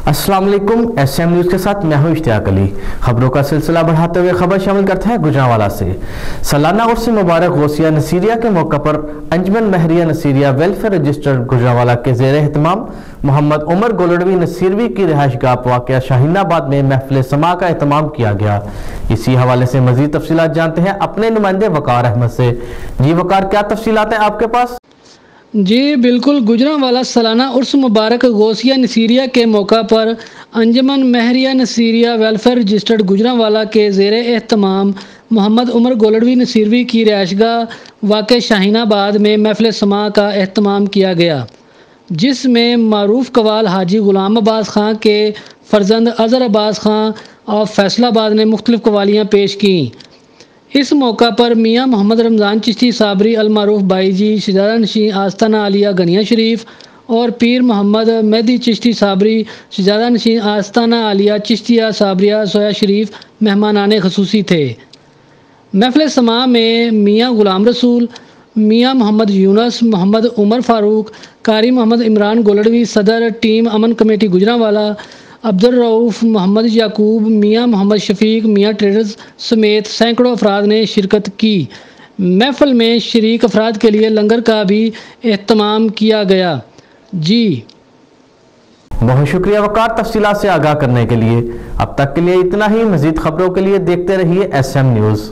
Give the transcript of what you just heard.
अस्सलाम वालेकुम। SM news के साथ मैं हूं इश्तियाक अली। खबरों का सिलसिला बढ़ाते हुए खबर शामिल करते हैं गुजरांवाला से। सालाना उर्स मुबारक गौसिया नसीरिया के मौके पर अंजुमन महरिया नसीरिया वेलफेयर रजिस्टर गुजरांवाला के ज़ेर एहतमाम मोहम्मद उमर गोलड़वी नसीरवी की रिहाइशगाह वाक़या शाहीनाबाद में महफिल समा का एहतमाम किया गया। इसी हवाले से मज़ीद तफसीलात जानते हैं अपने नुमाइंदे वकार अहमद से। जी वकार, क्या तफसीलात हैं आपके पास? जी बिल्कुल, गुजरांवाला सालाना उर्स मुबारक गौसिया नसीरिया के मौका पर अंजुमन महरिया नसीरिया वेलफेयर रजिस्टर्ड गुजरांवाला के ज़ेर एहतमाम मोहम्मद उमर गोलड़वी नसीरवी की रिहाइशगाह वाक़ शाहीनाबाद में महफिल समा का एहतमाम किया गया, जिसमें मारूफ कवाल हाजी गुलाम अब्बास खां के फ़र्जंद अज़हर अब्बास खां और फैसलाबाद ने मुख्तलिफ़ कवालियाँ पेश कीं। इस मौका पर मियाँ मोहम्मद रमज़ान चिश्ती साबरी अलमारूफ बाईजी शहजादा नशीं आस्ताना आलिया गनिया शरीफ और पीर मोहम्मद मेहदी चिश्ती साबरी शहजादा नशीं आस्ताना आलिया चिश्तिया साबरिया सोया शरीफ मेहमानाने खसूसी थे। महफिल समा में मियाँ गुलाम रसूल, मियाँ मोहम्मद यूनस, मोहम्मद उमर फारूक, कारी मोहम्मद इमरान गोलड़वी, सदर टीम अमन कमेटी गुजरांवाला अब्दुल रऊफ, मोहम्मद याकूब, मियाँ मोहम्मद शफीक, मियाँ ट्रेडर्स समेत सैकड़ों अफराद ने शिरकत की। महफिल में शरीक अफराद के लिए लंगर का भी एहतमाम किया गया। जी बहुत शुक्रिया वकार, तफसीलात से आगाह करने के लिए। अब तक के लिए इतना ही। मज़ीद खबरों के लिए देखते रहिए SM न्यूज़।